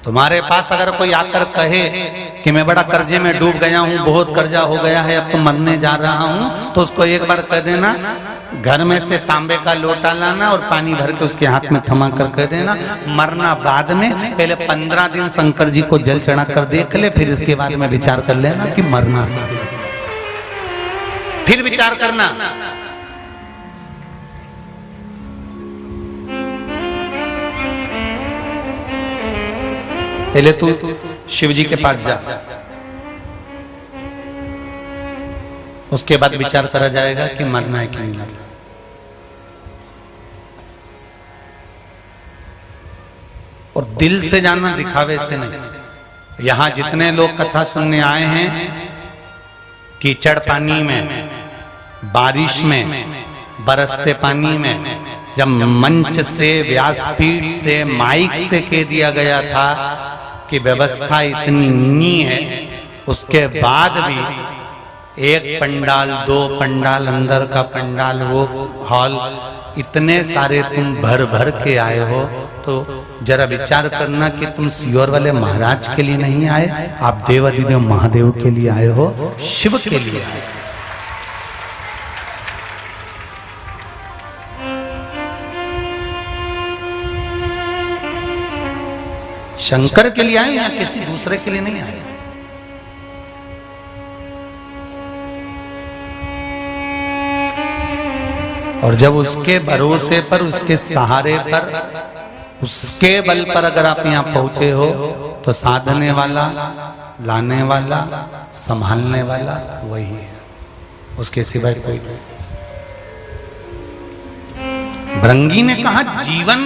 तुम्हारे पास अगर कोई आकर कहे कि मैं बड़ा कर्जे में डूब गया हूँ, बहुत कर्जा हो गया है, अब तो मरने जा रहा हूँ, तो उसको एक बार कह देना घर में से तांबे का लोटा लाना और पानी भर के उसके हाथ में थमा कर कह देना मरना बाद में, पहले 15 दिन शंकर जी को जल चढ़ा कर देख ले, फिर इसके बाद में विचार कर लेना कि मरना, फिर विचार करना। पहले तू शिव जी के पास जा, उसके बाद विचार करा जाएगा कि मरना है कि नहीं मरना। और दिल से जानना, दिखावे से नहीं। यहां जितने लोग कथा सुनने आए हैं, कीचड़ पानी में, बारिश में, बरसते पानी में, जब मंच से, व्यासपीठ से, माइक से कह दिया गया था कि व्यवस्था इतनी नहीं है, उसके बाद भी एक पंडाल, 2 पंडाल, अंदर का पंडाल, वो हॉल, इतने सारे तुम भर भर के आए हो, तो जरा विचार करना कि तुम सियोर वाले महाराज के लिए नहीं आए, आप देवाधिदेव महादेव के लिए आए हो, शिव के लिए आए। शंकर के लिए आए या किसी दूसरे के लिए नहीं आए। और जब उसके भरोसे पर, उसके सहारे पर, उसके बल पर अगर आप यहां पहुंचे हो, तो साधने वाला, लाने वाला, संभालने वाला वही है, उसके सिवाय कोई नहीं। भृंगी ने कहा जीवन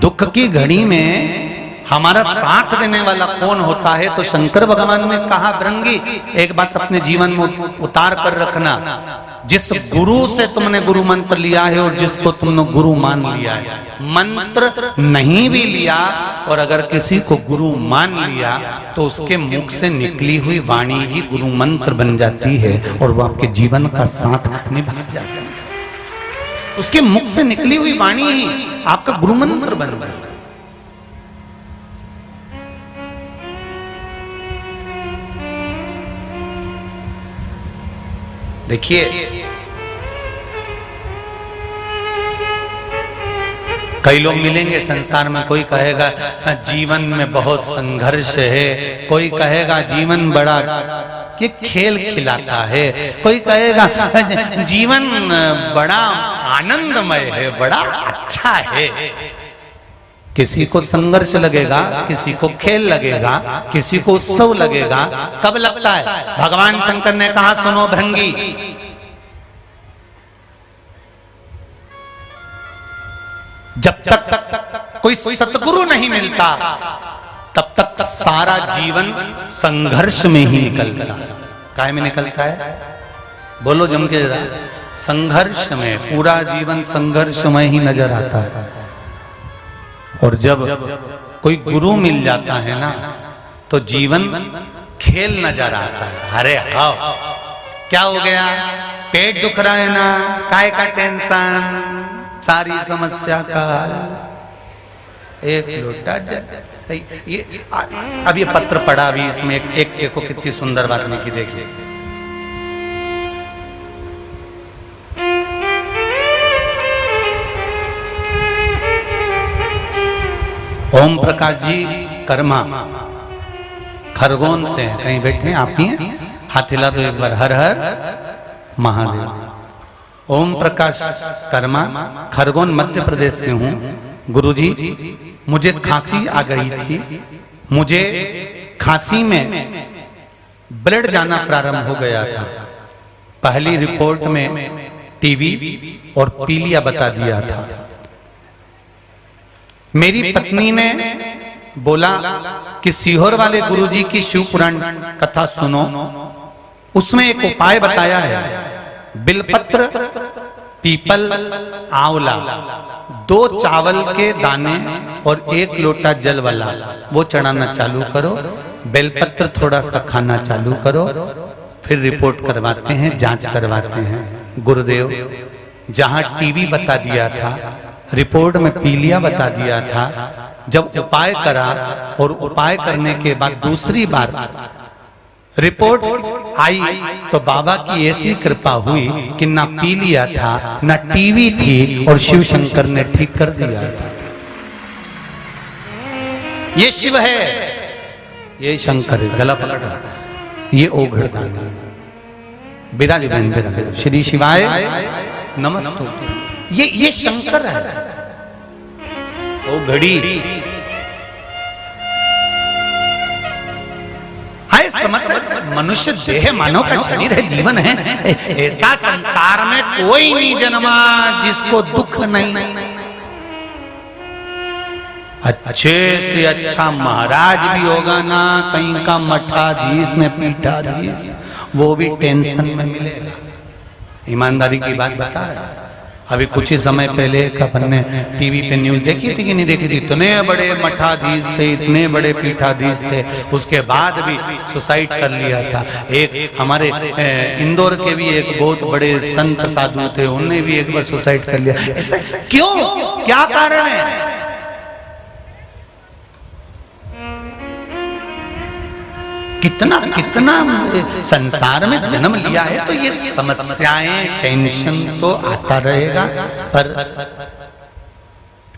दुख की घड़ी में हमारा साथ देने वाला कौन होता है, तो शंकर भगवान ने कहा भृंगी एक बात अपने जीवन में उतार कर रखना, जिस गुरु से तुमने गुरु मंत्र लिया है और जिसको तुमने गुरु मान लिया है, मंत्र नहीं भी लिया और अगर किसी को गुरु मान लिया तो उसके मुख से निकली हुई वाणी ही गुरु मंत्र बन जाती है और वो आपके जीवन का साथ निभा जाता है। उसके मुख से निकली हुई वाणी ही आपका गुरु मंत्र बन जाता है। देखिए, कई लोग मिलेंगे संसार में, कोई कहेगा जीवन में बहुत संघर्ष है, कोई कहेगा जीवन बड़ा ये खेल खिलाता है, कोई कहेगा जीवन बड़ा आनंदमय है, बड़ा अच्छा है। किसी को संघर्ष लगेगा, किसी को खेल लगेगा, किसी को उत्सव लगेगा। कब लगता है? भगवान शंकर ने कहा सुनो भृंगी, जब तक कोई सतगुरु नहीं मिलता तब तक सारा जीवन संघर्ष में ही निकलता है। काय में निकलता है? बोलो जम के जरा। संघर्ष में, पूरा जीवन संघर्ष में ही नजर आता है। और जब कोई गुरु मिल जाता है ना, तो जीवन खेल नजर आता है। अरे हाँ, क्या हो गया? पेट दुख रहा है ना, काय का टेंशन, सारी समस्या का एक लोटा जल। ये अब ये पत्र पढ़ा भी, इसमें एक देखो कितनी सुंदर बात लिखी, देखिए। ओम प्रकाश जी कर्मा खरगोन से हैं, कहीं बैठे हैं आप ही हैं? हाथ हिला दो एक बार। हर हर महादेव। ओम प्रकाश कर्मा, खरगोन मध्य प्रदेश से हूँ। गुरुजी, मुझे खांसी आ गई थी, मुझे खांसी में ब्लड जाना प्रारंभ हो गया था। पहली रिपोर्ट में टीवी और पीलिया बता दिया था। मेरी पत्नी ने बोला कि सीहोर वाले गुरुजी की शिव पुराण कथा सुनो, उसमें एक उपाय बताया है। बिलपत्र, पीपल, आंवला, 2 चावल के दाने और 1 लोटा जल वाला वो चढ़ाना चालू करो। बेलपत्र थोड़ा सा खाना चालू करो, फिर रिपोर्ट करवाते हैं, जांच करवाते हैं। गुरुदेव, जहां टीवी बता दिया था, रिपोर्ट में पीलिया बता दिया था, जब उपाय करा और उपाय करने के बाद दूसरी बार रिपोर्ट आई तो बाबा की ऐसी कृपा हुई कि ना पी लिया था, ना टीवी थी, और शिव शंकर ने ठीक कर दिया था। ये शिव है, ये शंकर है। गला पकड़ रहा, ये ओघड़दानी। बिराज बहन बिराज, श्री शिवाय नमस्तु। ये शंकर है। ओ घड़ी आए समझ, मनुष्य देह मानव का शरीर है, जीवन है। ऐसा संसार में कोई नहीं जन्मा जिसको दुख नहीं। अच्छे से अच्छा महाराज भी होगा ना, कहीं का मठाधीश में पीठाधीश, वो भी टेंशन में मिलेगा। ईमानदारी की बात बता रहा है। अभी कुछ ही समय पहले अपन ने टीवी पे न्यूज देखी थी कि नहीं देखी थी? इतने बड़े मठाधीश थे, इतने बड़े पीठाधीश थे, उसके बाद भी सुसाइड कर लिया था। एक हमारे इंदौर के भी एक बहुत बड़े संत साधु थे, उन्होंने भी एक बार सुसाइड कर लिया। ऐसा क्यों? क्या कारण है? कितना कितना संसार में जन्म लिया है तो ये समस्याएं, टेंशन तो आता रहेगा। पर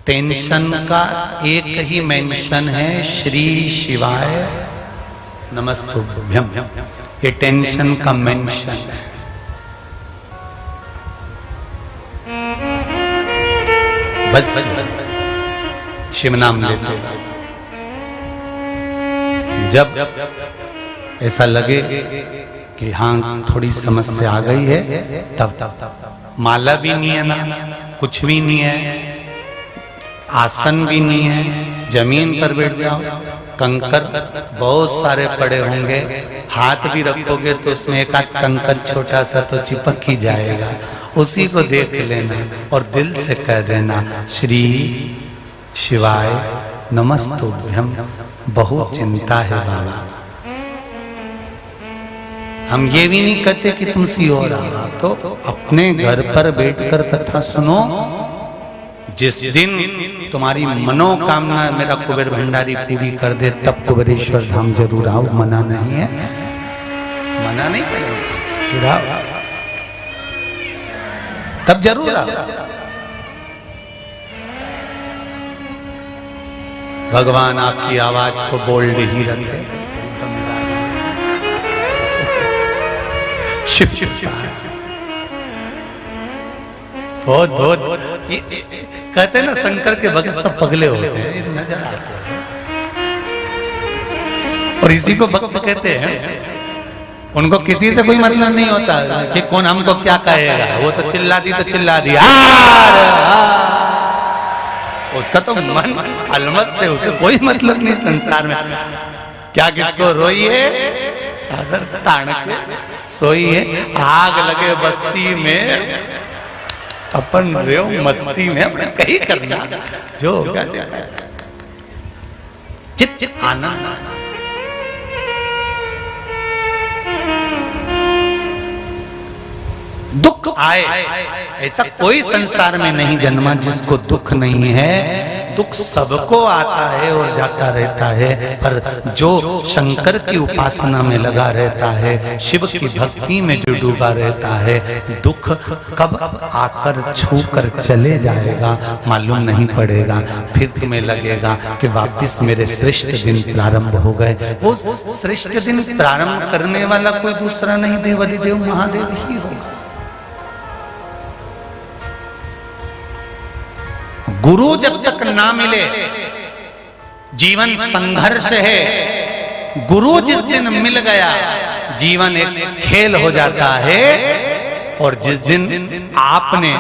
टेंशन का एक ही मेंशन है, श्री शिवाय नमस्तुभ्यम। ये टेंशन का मेंशन है। बस शिव नाम लेते जब ऐसा लगे कि हाँ थोड़ी समस्या आ गई है, तब माला भी नहीं है ना, कुछ भी नहीं है, आसन भी नहीं है, जमीन पर बैठ जाओ। कंकर बहुत सारे पड़े होंगे, हाथ भी रखोगे तो उसमें एक आध कंकर छोटा सा तो चिपक ही जाएगा। उसी को देख लेना और दिल से कह देना, श्री शिवाय नमस्तुभ्यम। बहुत चिंता है बाबा। हम ये भी नहीं कहते कि तुम सियो रहा, तो अपने घर पर बैठकर कथा सुनो। जिस दिन तुम्हारी मनोकामना मेरा कुबेर भंडारी पूरी कर दे, तब कुबेरेश्वर धाम जरूर आओ। मना नहीं है, मना नहीं करेंगे, तब जरूर आओ। भगवान आपकी आवाज को बोल्ड ही रखे। शिव शिव बहुत बहुत कहते हैं ना, शंकर के भक्त सब पगले होते हैं, नजर आते हैं। और इसी को भक्त कहते हैं। उनको किसी से कोई मतलब नहीं होता कि कौन हमको क्या कहेगा। वो तो चिल्ला दी तो चिल्ला दी, उसका तो मन अलमस्त है, उसे कोई मतलब नहीं संसार में। क्या किसको रोइए, चादर तान के सोइए। आग लगे बस्ती में, अपन रहो मस्ती में, अपने कहीं करना जो होगा। चित चित आनंद। दुख आए ऐसा कोई संसार में नहीं जन्मा जिसको दुख नहीं है। दुख सबको आता है और जाता रहता है, पर जो शंकर की उपासना में लगा रहता है, शिव की भक्ति में जो डूबा रहता है, दुख कब आकर छू कर चले जाएगा मालूम नहीं पड़ेगा। फिर तुम्हें लगेगा कि वापिस मेरे श्रेष्ठ दिन प्रारंभ हो गए। वो श्रेष्ठ दिन प्रारंभ करने वाला कोई दूसरा नहीं, देवाधिदेव महादेव ही होगा। गुरु जब तक ना मिले जीवन संघर्ष है। गुरु जिस दिन मिल गया जीवन एक खेल हो जाता है। और जिस दिन आपने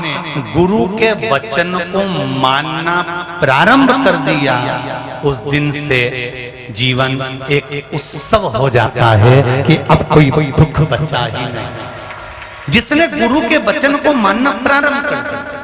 गुरु के वचन को मानना प्रारंभ कर दिया, उस दिन से जीवन एक उत्सव हो जाता है कि अब कोई दुख बचा ही नहीं। जिसने गुरु के वचन को मानना प्रारंभ कर दिया,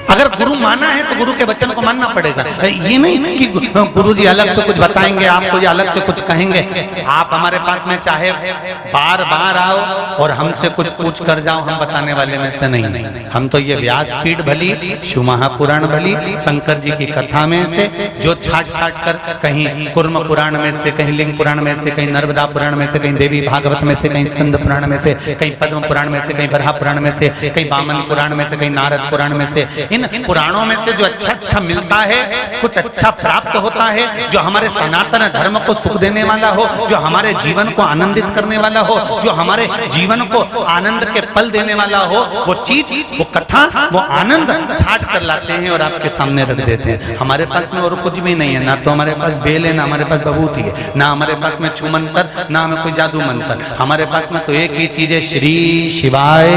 अगर गुरु माना है तो गुरु के वचन को मानना पड़ेगा। ये नहीं कि गुरु जी अलग से कुछ बताएंगे, आपको ये अलग से कुछ कहेंगे। आप हमारे पास में चाहे बार बार आओ और हमसे कुछ पूछ कर जाओ, हम बताने वाले में से नहीं। हम तो ये व्यासपीठ भली, शिव महापुराण भली, शंकर जी की कथा में से जो छाट छाट कर, कहीं कुर्म पुराण में से, कहीं लिंग पुराण में से, कहीं नर्मदा पुराण में से, कहीं देवी भागवत में से, कहीं स्कंद पुराण में से, कहीं पद्म पुराण में से, कहीं बरहा पुराण में से, कहीं वामन पुराण में से, कहीं नारद पुराण में से, इन पुराणों में से जो अच्छा अच्छा मिलता है, कुछ अच्छा प्राप्त होता है, जो हमारे सनातन धर्म को सुख देने वाला हो, जो हमारे जीवन को आनंदित करने वाला हो, जो हमारे जीवन को आनंद के पल देने वाला हो, वो चीज, वो कथा, वो आनंद छाट कर लाते हैं और आपके सामने रख देते हैं। हमारे पास में और कुछ भी नहीं है, ना तो हमारे पास बेल है, ना हमारे पास बबूती है, ना हमारे पास में छू मंत्र, ना हमें कोई जादू मंत्र। हमारे पास में तो एक ही चीज है, श्री शिवाय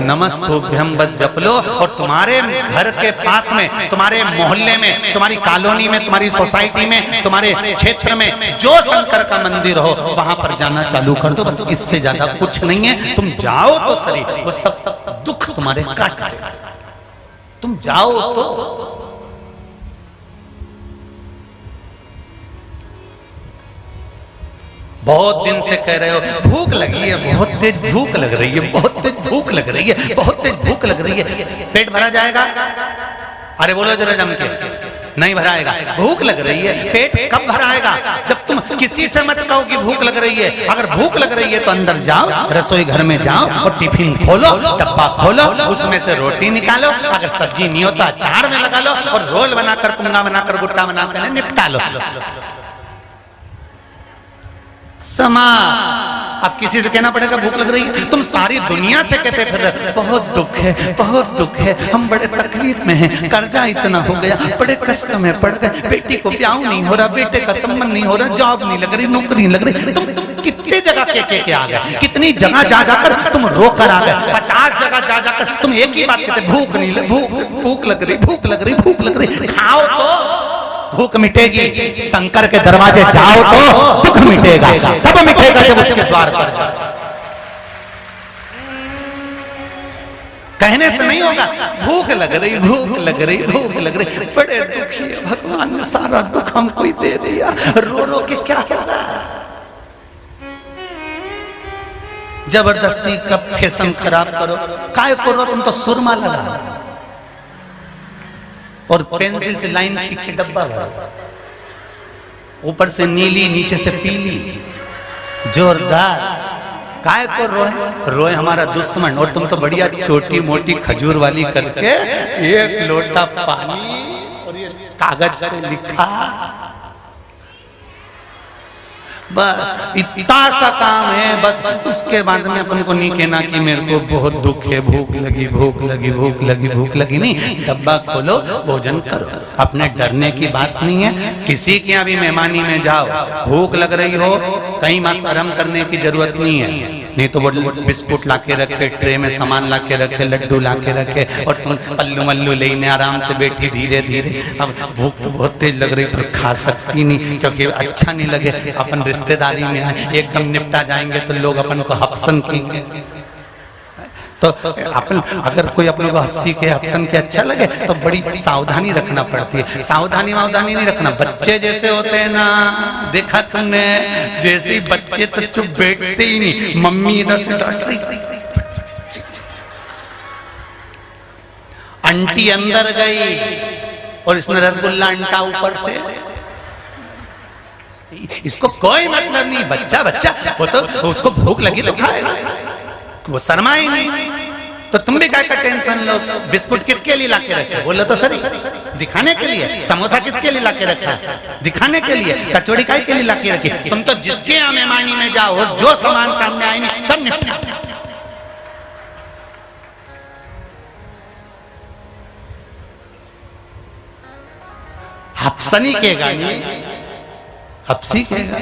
नमस्तुभ्यम बस जप लो। और तुम्हारे घर के पास में, तुम्हारे मोहल्ले में, तुम्हारी कॉलोनी में, तुम्हारी सोसाइटी में, तुम्हारे क्षेत्र में जो शंकर का मंदिर हो, वहां पर जाना चालू कर दो। बस इससे ज्यादा कुछ नहीं है। तुम जाओ तो सही, वो सब दुख तुम्हारे काट देगा। तुम जाओ तो। बहुत दिन से कह रहे हो भूख लगी है, बहुत तेज भूख लग रही है, बहुत तेज भूख लग रही है, बहुत तेज भूख लग रही है। पेट भरा जाएगा? अरे बोलो जरा जम के। नहीं भराएगा। भूख लग रही है, पेट कब भराएगा? जब तुम किसी से मत कहो कि भूख लग रही है। अगर भूख लग रही है तो अंदर जाओ, रसोई घर में जाओ और टिफिन खोलो, डब्बा खोलो, उसमें से रोटी निकालो, अगर सब्जी नहीं होता अचार में लगा लो और रोल बनाकर, पुंगा बनाकर, गुट्टा बनाकर निपटा लो। समा अब किसी से कहना पड़ेगा भूख लग रही है? तुम सारी दुनिया से कहते फिर रहे बहुत दुख है, बहुत दुख है, हम बड़े तकलीफ में हैं, कर्जा इतना हो गया, बड़े कष्ट में पड़ गए, बेटी को ब्याह नहीं हो रहा, बेटे का संबंध नहीं हो रहा, जॉब नहीं लग रही, नौकरी नहीं लग रही। तुम कितने जगह के आ गए, कितनी जगह जा जाकर तुम रो कर आ गए, 50 जगह जा जाकर तुम एक ही बात कहते भूख नहीं लग, भूख लग रही, भूख लग रही, भूख लग रही। खाओ तो भूख मिटेगी। शंकर के दरवाजे जाओ तो दुख मिटेगा, तब मिटेगा जब उसके द्वार पर। कहने से नहीं होगा। भूख लग रही, भूख लग रही, भूख लग रही, बड़े दुखी है, भगवान ने सारा दुख हमको ही दे दिया, रो रो के क्या होगा। जबरदस्ती का फैशन खराब करो, काय करो, तुम तो सुरमा लगा और पेंसिल से लाइन खींच के डब्बा भरा, ऊपर से नीली नीचे से पीली, जोरदार। काय को रोए? रोए हमारा दुश्मन। और तुम तो बढ़िया छोटी मोटी खजूर वाली करके एक लोटा पानी और ये कागज पे लिखा, बस इतना सा काम है। बस उसके बाद में अपन को नहीं कहना कि मेरे को बहुत दुख है, भूख लगी, भूख लगी, भूख लगी, भूख लगी। नहीं, डब्बा खोलो, भोजन करो। अपने डरने की बात नहीं है। किसी के यहाँ भी मेहमानी में जाओ, भूख लग रही हो, कहीं मत शर्म करने की जरूरत नहीं है। नहीं तो वो बिस्कुट लाके रखे, ट्रे में सामान लाके रखे, लड्डू लाके रखे और तुम पल्लू मल्लू लेने आराम से बैठी धीरे धीरे। अब भूख तो बहुत तेज लग रही पर खा सकती नहीं, क्योंकि अच्छा नहीं लगे। अपन रिश्तेदारी में आए, एकदम निपटा जाएंगे तो लोग अपन को हपसन कहेंगे। तो अपन अगर कोई अपने को हफ्सी के हफ्सन के अच्छा लगे तो बड़ी सावधानी रखना पड़ती है। सावधानी वावधानी नहीं रखना। बच्चे जैसे होते हैं ना, देखा तुमने, जैसे बच्चे तो चुप बैठते ही नहीं, मम्मी इधर से डांट रही, आंटी अंदर गई और इसने रसगुल्ला अंटा ऊपर से। इसको कोई मतलब नहीं, बच्चा बच्चा वो तो उसको भूख लगी तो खाएगा, वो शर्मा ही नहीं। तो तुम भी क्या का टेंशन लो। बिस्कुट किसके लिए लाके रखे? बोलो तो सही, दिखाने के लिए। समोसा किसके लिए लाके रखा? दिखाने के लिए। कचौड़ी काय के लिए लाके रखी? तुम तो जिसके यहाँ मेहमानी में जाओ और जो सामान सामने आए नहीं सब निपटा। हपसनी कहेगा, हपसी कहेगा,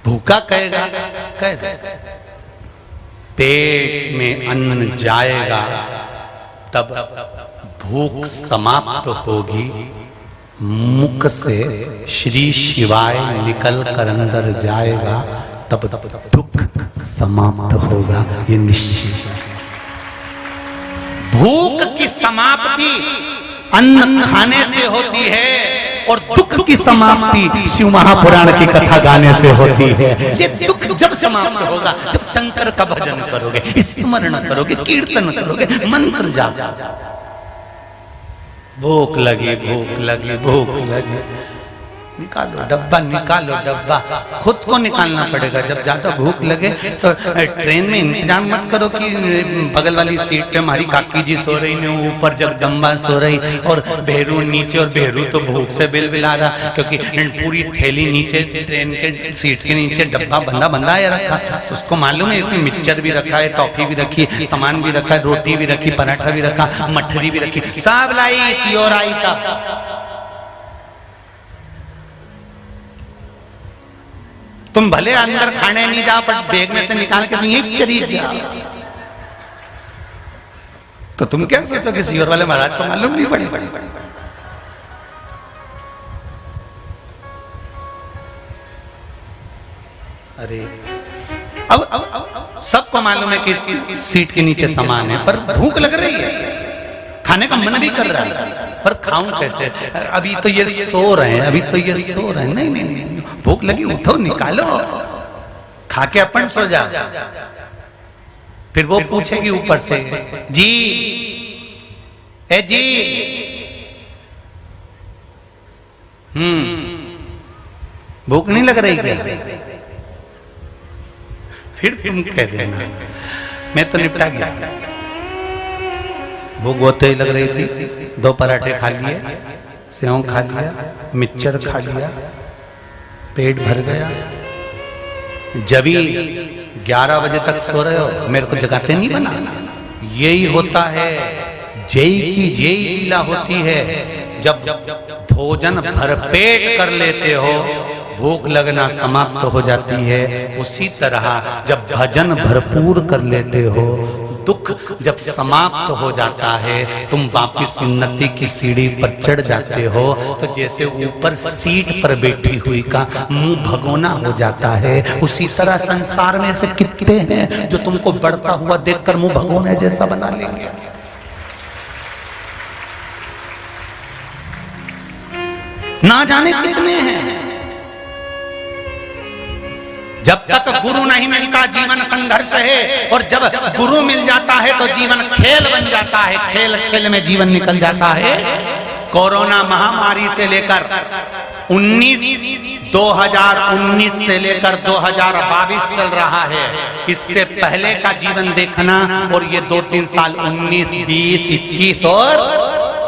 भूखा कहेगा, कह दे। पेट में अन्न जाएगा तब भूख समाप्त होगी, मुख से श्री शिवाय निकल कर अंदर जाएगा तब दुख समाप्त होगा, ये निश्चित है। भूख की समाप्ति अन्न खाने से होती है और दुख की समाप्ति शिव महापुराण की कथा गाने से होती है। ये दुख जब समाप्त होगा जब शंकर का भजन करोगे, स्मरण करोगे, कीर्तन करोगे, मंत्र जाप। भूख लगी, भूख लगी, भूख लगी, निकालो डब्बा, निकालो डब्बा। खुद को निकालना पड़ेगा। जब ज्यादा भूख लगे तो ट्रेन में इंतजाम मत करो कि बगल वाली सीट पे हमारी काकी जी सो रही, ने ऊपर जगदम्बा सो रही और भेरू नीचे, और भेरू तो भूख से बिलबिला रहा क्योंकि पूरी थैली नीचे ट्रेन के सीट के नीचे डब्बा बंदा बंदा आया रखा। उसको मालूम है इसमें मिक्सचर भी रखा है, टॉफी भी रखी, सामान भी रखा है, रोटी भी रखी, पराठा भी रखा, मठरी भी रखी, सब लाई सियोर आई था। तुम भले अंदर खाने नहीं जाओ पर बैग में से निकाल के तुम एक चरी जाओ। तो तुम क्या सोचो कि सियोर वाले महाराज को मालूम नहीं पड़ी? अरे अब सबको मालूम है कि सीट के नीचे सामान है, पर भूख लग रही है, खाने का मन भी कर रहा है, पर खाऊं कैसे? अभी तो ये सो रहे हैं, अभी तो ये सो रहे हैं। नहीं नहीं नहीं, भूख लगी, उठो, निकालो, खा के अपन सो जा। फिर वो पूछेगी ऊपर से, जी ए जी, भूख नहीं लग रही क्या? फिर तुम कह देना मैं तो निपटा गया, भूख बहुत तेज लग रही थी, 2 पराठे खा लिए, सेव खा लिया, मिक्सचर खा लिया, पेट भर गया। जब ही 11 बजे तक सो रहे हो, मेरे को जगाते नहीं बना। यही होता है, जय की जय लीला होती है। जब भोजन भरपेट कर लेते हो, भूख लगना समाप्त हो जाती है। उसी तरह जब भजन भरपूर कर लेते हो, दुख जब समाप्त हो जाता है, तुम वापिस उन्नति की सीढ़ी पर चढ़ जाते हो। तो जैसे ऊपर सीट पर बैठी हुई का मुंह भगोना हो जाता है, उसी तरह संसार में से कितने हैं जो तुमको बढ़ता हुआ देखकर मुंह भगोने जैसा बना लेंगे। ना जाने कितने हैं। जब तक गुरु नहीं मिलता जीवन संघर्ष है, और जब गुरु मिल जाता है तो जीवन खेल बन जाता है, खेल खेल में जीवन निकल जाता है। कोरोना महामारी से लेकर 2019 से लेकर 2022 चल रहा है। इससे पहले का जीवन देखना, और ये 2-3 साल 19, 20, 21 और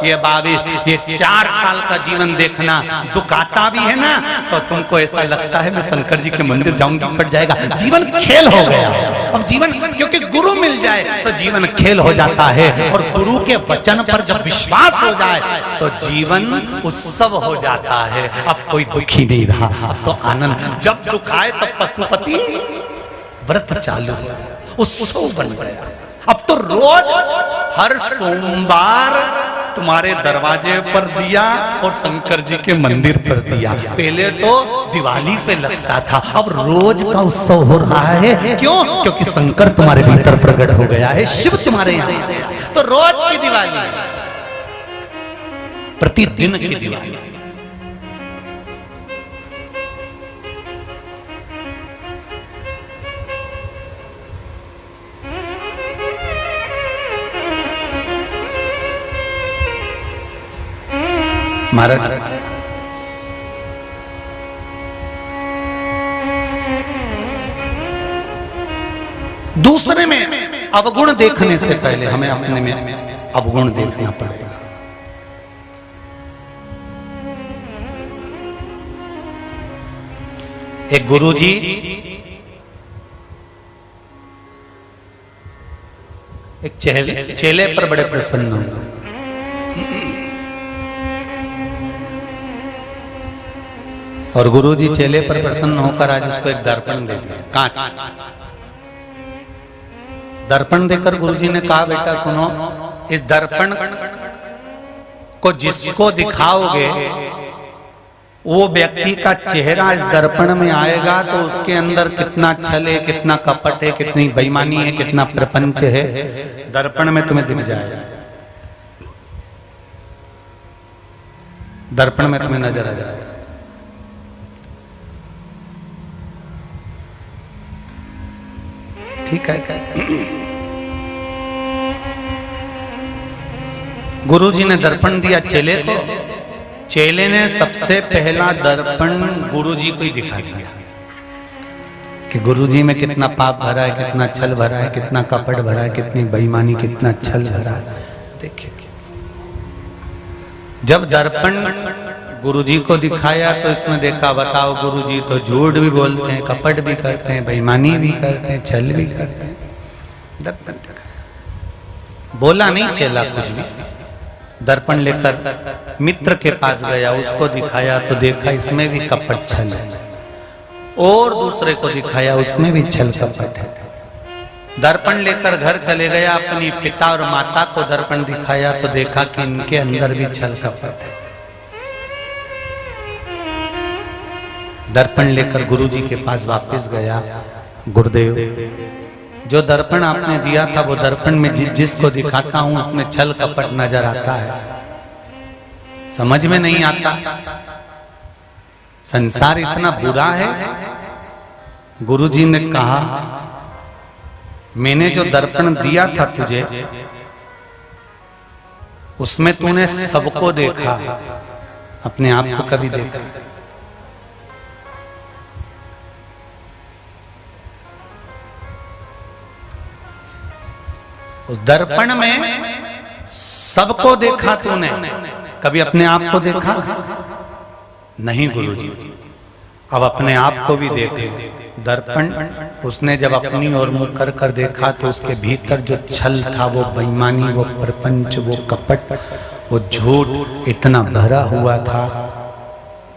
ये 22, ये 4 साल का जीवन देखना। दुख आता भी है ना तो तुमको ऐसा लगता है मैं शंकर जी के मंदिर जाऊंगी, कट जाएगा। जीवन खेल हो गया। अब जीवन, क्योंकि गुरु मिल जाए तो जीवन खेल हो जाता है, और गुरु के वचन पर जब विश्वास हो जाए तो जीवन उत्सव हो जाता है। अब कोई दुखी नहीं रहा, अब तो आनंद। जब दुख आए तब पशुपति व्रत चालू, उत्सव बन गया। अब तो रोज हर सोमवार तुम्हारे दरवाजे पर दिया और शंकर जी के मंदिर पर दिया। पहले तो दिवाली पे लगता था, अब रोज का उत्सव हो रहा है। क्यों? क्योंकि शंकर तुम्हारे भीतर प्रकट हो गया है, शिव तुम्हारे यहाँ। तो रोज की दिवाली, प्रतिदिन की दिवाली। महाराज, दूसरे में अवगुण देखने से पहले हमें अपने में अवगुण देखना पड़ेगा। एक गुरुजी एक चेले पर बड़े प्रसन्न हुए। और गुरुजी चेले पर प्रसन्न होकर आज उसको एक दर्पण दे दिया, कांच। दर्पण देकर गुरुजी ने कहा, बेटा सुनो, इस दर्पण को जिसको दिखाओगे वो व्यक्ति का चेहरा इस दर्पण में आएगा तो उसके अंदर कितना छल है, कितना कपट है, कितनी बेईमानी है, कितना प्रपंच है, दर्पण में तुम्हें दिख जाएगा। दर्पण में तुम्हें नजर आ जाएगा। ठीक है। गुरुजी ने दर्पण दिया चेले को, चेले ने सबसे पहला दर्पण गुरुजी को ही दिखा दिया कि गुरुजी में कितना पाप भरा है, कितना छल भरा है, कितना कपट भरा है, कितनी बेईमानी, कितना छल भरा है। देखिए, जब दर्पण गुरुजी को दिखाया तो इसमें देखा, बताओ गुरुजी तो झूठ भी बोलते हैं, कपट भी करते हैं, बेईमानी भी करते हैं, छल भी करते हैं। दर्पण बोला नहीं चेला कुछ भी, दर्पण लेकर मित्र के पास गया, उसको दिखाया तो देखा इसमें भी कपट छल है, और दूसरे को दिखाया उसमें भी छल कपट है। दर्पण लेकर घर चले गया, अपनी पिता और माता को दर्पण दिखाया तो देखा कि इनके अंदर भी छल कपट है। दर्पण लेकर गुरुजी के पास वापस गया, गुरुदेव जो दर्पण आपने दिया था वो दर्पण में जिसको दिखाता हूं उसमें छल कपट नजर आता है, समझ में नहीं आता, संसार इतना बुरा है। गुरुजी ने कहा, मैंने जो दर्पण दिया था तुझे उसमें तूने सबको देखा, अपने आप को कभी देखा? उस दर्पण में सबको देखा तूने, कभी अपने आप को देखा? नहीं गुरुजी, अब अपने आप को भी देखे। दर्पण उसने जब अपनी ओर मुख कर कर देखा तो उसके भीतर जो छल था, वो बेईमानी, वो प्रपंच, वो कपट, वो झूठ इतना भरा हुआ था।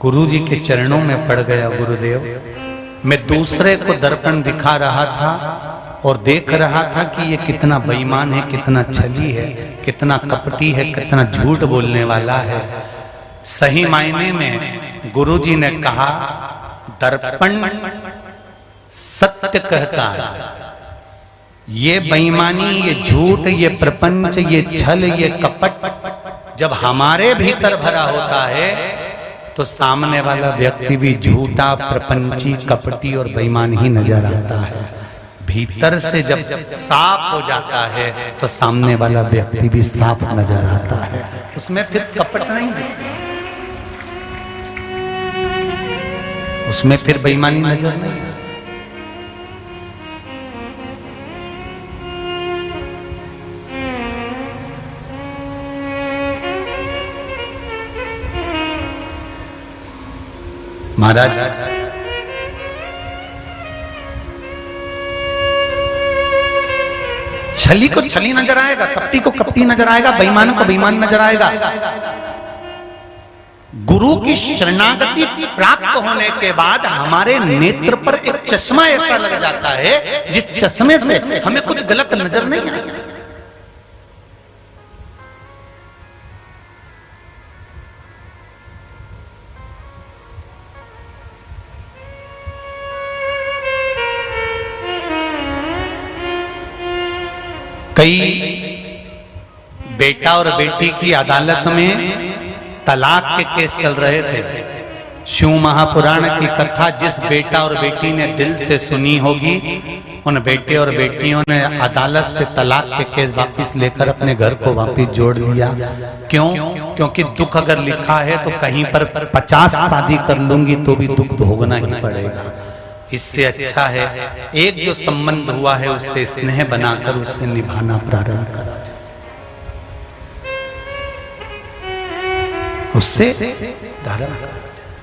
गुरुजी के चरणों में पड़ गया, गुरुदेव मैं दूसरे को दर्पण दिखा रहा था और देख रहा था कि ये कितना बेईमान है, कितना छली है, कितना कपटी है, कितना झूठ बोलने वाला है। सही मायने में गुरुजी ने कहा, दर्पण सत्य कहता है, ये बेईमानी, ये झूठ, ये प्रपंच, ये छल, ये कपट जब हमारे भीतर भरा होता है तो सामने वाला व्यक्ति भी झूठा, प्रपंची, कपटी और बेईमान ही नजर आता है। भीतर से जब साफ हो जाता है तो सामने वाला व्यक्ति भी साफ नजर आता है, उसमें फिर कपट नहीं दिखता, उसमें फिर बेईमानी नजर नहीं। महाराज छली को छली नजर आएगा, कपटी को कपटी नजर आएगा, बेईमान को बेईमान नजर आएगा। गुरु की शरणागति प्राप्त होने के बाद हमारे नेत्र पर एक चश्मा ऐसा लग जाता है जिस चश्मे से हमें कुछ गलत नजर नहीं आएगा। कई बेटा और बेटी की अदालत में तलाक के केस चल रहे थे। शिव महापुराण की कथा जिस बेटा और बेटी ने दिल से सुनी होगी, उन बेटे और बेटियों ने अदालत से तलाक के केस वापस लेकर अपने घर को वापस जोड़ लिया। क्यों? क्योंकि दुख अगर लिखा है तो कहीं पर 50 शादी कर लूंगी तो भी दुख भोगना ही पड़ेगा। इससे अच्छा है एक जो संबंध हुआ है उससे स्नेह बनाकर उससे निभाना प्रारंभ करा जाए, उससे प्रारंभ करा जाए।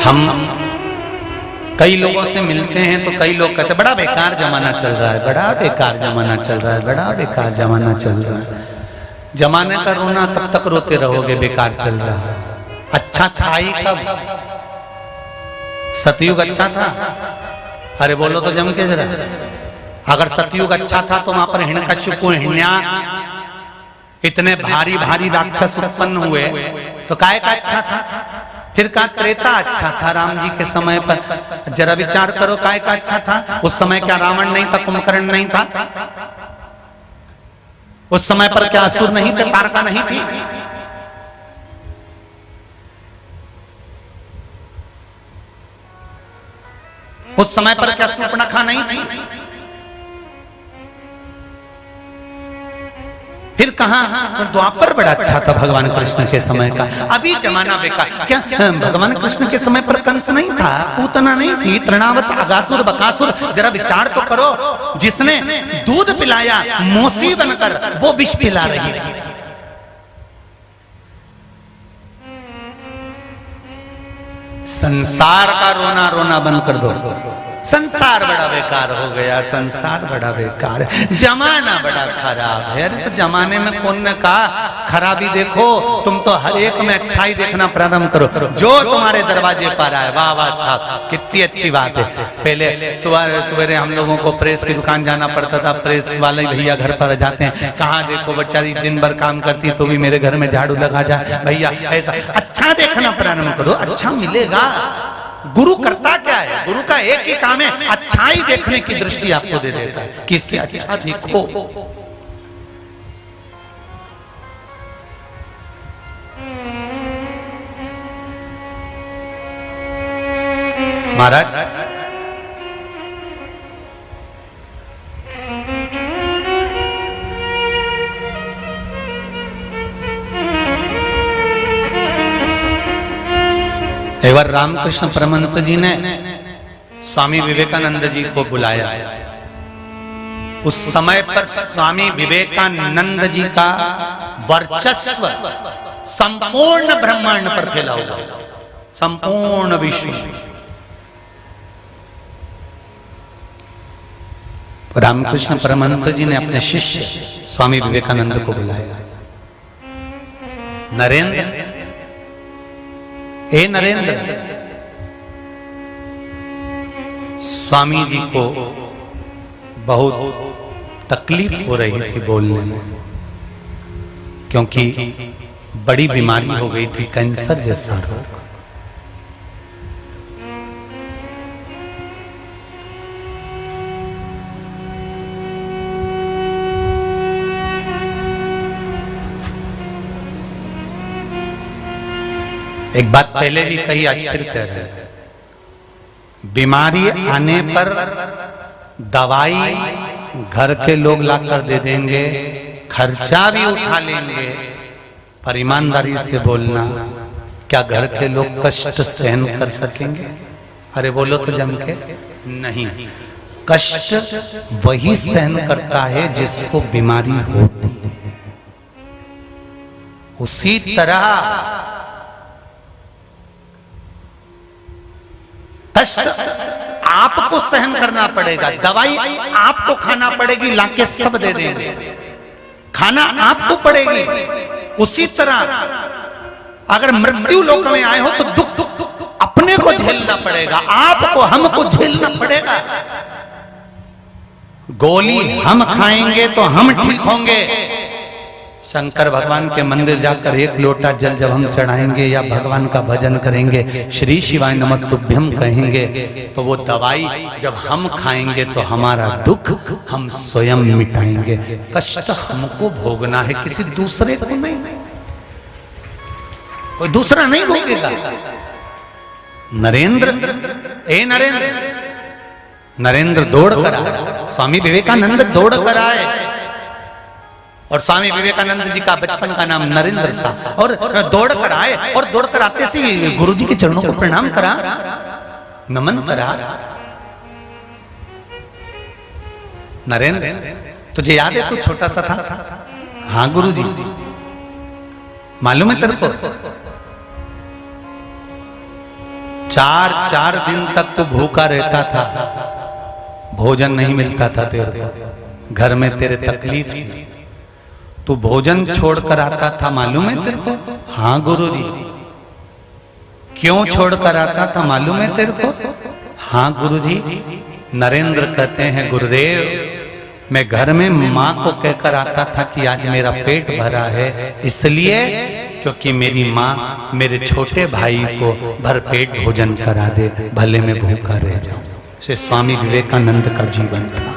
हम कई लोगों से मिलते हैं तो कई लोग कहते बड़ा बेकार जमाना चल रहा है, बड़ा बेकार जमाना चल रहा है, बड़ा बेकार जमाना चल रहा है। जमाने का रोना तब तक रोते रहोगे, बेकार चल रहा है। अच्छा था ही कब? सतयुग अच्छा था? अरे बोलो तो जम के जरा। अगर सतयुग अच्छा था तो वहां पर हिरण्यकश्यप, हिरण्याक्ष इतने भारी भारी राक्षस उत्पन्न हुए तो काय का अच्छा था? फिर कहा त्रेता अच्छा था राम जी के समय पर। जरा विचार करो काय का अच्छा था? उस समय क्या रावण नहीं था, कुंभकर्ण नहीं था? उस समय पर क्या असुर नहीं थे, तारका नहीं थी? उस समय पर क्या शूर्पणखा नहीं थी? फिर कहा द्वापर बड़ा अच्छा था भगवान कृष्ण के समय का। अभी जमाना बेकार। क्या भगवान कृष्ण के समय पर कंस नहीं था, पूतना नहीं थी, तृणावत, अगासुर, बकासुर? जरा विचार तो करो। जिसने दूध पिलाया मौसी बनकर, वो विष पिला रही थी। संसार का रोना रोना बंद कर दो। संसार बड़ा बेकार हो गया, संसार बड़ा बेकार है, जमाना बड़ा खराब है। अरे तो जमाने में कौन ने कहा खराबी देखो? तुम तो हर एक में अच्छाई देखना प्रारंभ करो। जो तुम्हारे दरवाजे पर आए, वाह वाह साहब, कितनी अच्छी बात है। पहले सुबह सवेरे हम लोगों को प्रेस की दुकान जाना पड़ता था। प्रेस वाले भैया घर पर जाते हैं, कहाँ देखो बेचारी दिन भर काम करती तो भी मेरे घर में झाड़ू लगा जाए भैया। ऐसा अच्छा देखना प्रारंभ करो, अच्छा मिलेगा। गुरु करता क्या है? गुरु का एक ही काम है, अच्छाई देखने की दृष्टि आपको दे देता है कि इससे अच्छा देखो। महाराज एक बार रामकृष्ण परमहंस जी ने स्वामी विवेकानंद जी को बुलाया। उस समय पर स्वामी विवेकानंद जी का वर्चस्व संपूर्ण ब्रह्मांड पर फैला हुआ, संपूर्ण विश्व। रामकृष्ण परमहंस जी ने अपने शिष्य स्वामी विवेकानंद को बुलाया। नरेंद्र, हे नरेंद्र, स्वामी जी को बहुत तकलीफ हो रही थी बोलने में, क्योंकि बड़ी बीमारी हो गई थी, कैंसर जैसा रोग। एक बात पहले भी कही, आज फिर कह रहे हैं, बीमारी आने पर दवाई घर के लोग लाकर दे देंगे, खर्चा भी उठा लेंगे, पर ईमानदारी से बोलना, क्या घर के लोग कष्ट सहन कर सकेंगे? अरे बोलो तो जम के, नहीं। कष्ट वही सहन करता है जिसको बीमारी होती है। उसी तरह कष्ट आपको सहन करना पड़ेगा, दवाई आपको खाना पड़ेगी, लाके सब दे देंगे, खाना आपको पड़ेगी। उसी तरह अगर मृत्यु लोक में आए हो तो दुख अपने को झेलना पड़ेगा, आपको हमको झेलना पड़ेगा। गोली हम खाएंगे तो हम ठीक होंगे। शंकर भगवान के मंदिर जाकर एक लोटा जल जब हम चढ़ाएंगे या भगवान का भजन करेंगे, श्री शिवाय नमस्तुभ्यम कहेंगे, तो वो दवाई जब हम खाएंगे तो हमारा दुख हम स्वयं मिटाएंगे। कष्ट हमको भोगना है, किसी दूसरे को नहीं, कोई दूसरा नहीं भोगेगा। नरेंद्र, ए नरेंद्र, नरेंद्र दौड़ कर आए, स्वामी विवेकानंद दौड़ कर आए। और स्वामी विवेकानंद जी का बचपन का नाम नरेंद्र था। और दौड़ कर आए, और दौड़ कर आते से गुरु जी के चरणों को प्रणाम करा, नमन करा। नरेंद्र, तुझे याद है तू छोटा सा था? हाँ गुरु जी, मालूम है तेरे को? 4 दिन तक तू भूखा रहता था, भोजन नहीं मिलता था तेरे को, घर में तेरे तकलीफ थी, तू भोजन छोड़कर आता था, मालूम है तेरे को? हाँ गुरुजी। क्यों छोड़कर आता था मालूम है तेरे को? हाँ गुरुजी। नरेंद्र कहते हैं गुरुदेव, मैं घर में माँ को कहकर आता था कि आज मेरा पेट भरा है, इसलिए क्योंकि मेरी माँ मेरे छोटे भाई को भरपेट भोजन करा दे, भले में भूखा रह जाऊं। से स्वामी विवेकानंद का जीवन था।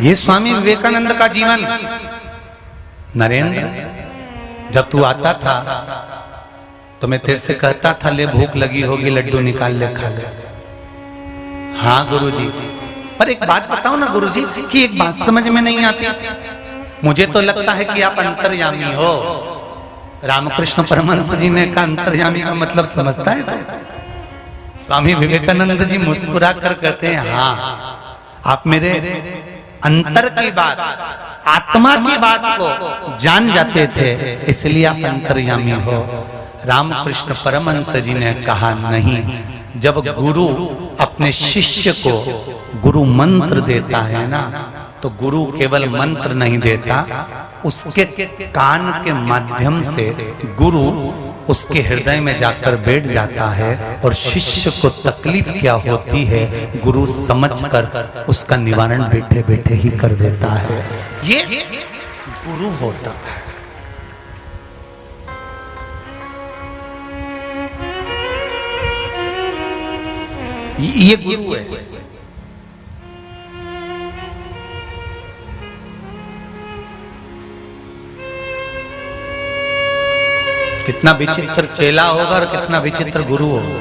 ये स्वामी विवेकानंद का जीवन। नरेंद्र, जब तू आता था तो मैं तेरे से कहता था ले भूख लगी होगी, लड्डू निकाल ले खा ले। हाँ गुरुजी, पर एक बात बताओ ना गुरुजी कि एक बात समझ में नहीं आती। मुझे तो लगता है कि आप अंतर्यामी हो। रामकृष्ण परमहंस जी ने कहा अंतर्यामी का मतलब समझता है? स्वामी विवेकानंद जी मुस्कुरा कर कहते हैं हाँ, आप मेरे अंतर की बात, आत्मा की बात को जान जाते थे, इसलिए आप अंतर्यामी हो। रामकृष्ण परमहंस जी ने कहा नहीं, जब गुरु अपने शिष्य को गुरु मंत्र देता है ना, तो गुरु केवल मंत्र नहीं देता, उसके कान के माध्यम से गुरु उसके हृदय में जाकर बैठ जाता है और शिष्य को तकलीफ क्या होती है गुरु समझकर उसका निवारण बैठे बैठे ही कर देता है। ये गुरु होता है। ये गुरु है। कितना विचित्र चेला होगा और कितना विचित्र गुरु होगा।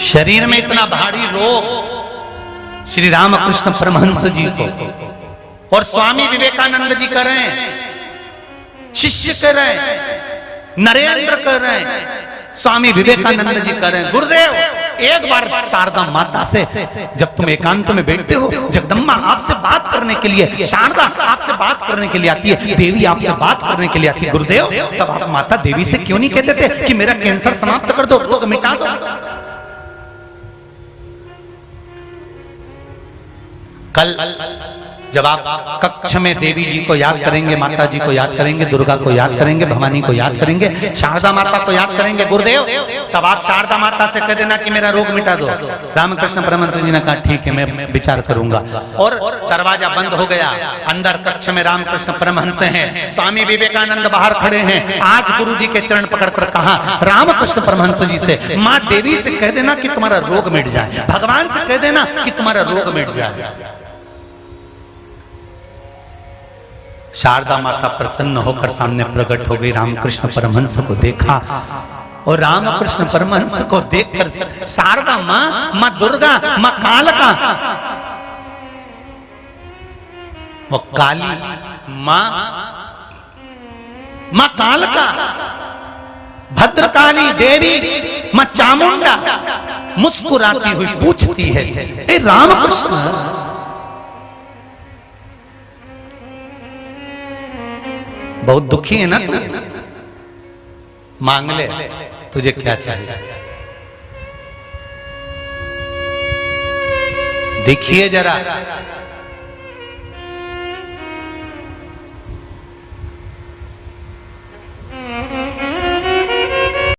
शरीर में इतना भारी रोग श्री रामकृष्ण परमहंस जी को, और स्वामी विवेकानंद जी कर रहे हैं, शिष्य कर रहे हैं, नरेंद्र कर रहे हैं, स्वामी विवेकानंद जी कर रहे हैं। गुरुदेव, एक बार शारदा माता से जब तुम एकांत में बैठते हो, जगदम्बा आपसे बात करने के लिए, शारदा आपसे बात करने के लिए आती है, देवी आपसे बात करने के लिए आती है, गुरुदेव तब आप माता देवी से क्यों नहीं कहते थे कि मेरा कैंसर समाप्त कर दो, रोग मिटा दो? कल जब आप कक्ष में देवी जी को याद करेंगे, माता जी को याद करेंगे, दुर्गा को याद करेंगे, भवानी को याद करेंगे, शारदा माता को याद करेंगे, गुरुदेव तब आप शारदा माता से कह देना कि मेरा रोग मिटा दो। रामकृष्ण परमहंस जी ने कहा ठीक है, मैं विचार करूंगा। और दरवाजा बंद हो गया। अंदर कक्ष में रामकृष्ण परमहंस हैं, स्वामी विवेकानंद बाहर खड़े हैं। आज गुरु जी के चरण पकड़कर कहा रामकृष्ण परमहंस जी से, माँ देवी से कह देना कि तुम्हारा रोग मिट जाए, भगवान से कह देना कि तुम्हारा रोग मिट जाए। शारदा माता प्रसन्न होकर सामने प्रकट हो गई। रामकृष्ण परमहंस को देखा और रामकृष्ण परमहंस को देखकर शारदा माँ, माँ दुर्गा, माँ कालका, वो काली माँ, माँ कालका, भद्रकाली देवी, माँ चामुंडा मुस्कुराती हुई पूछती है, ए रामकृष्ण, बहुत दुखी है ना तू, मांग ले, तुझे क्या चाहिए? देखिए जरा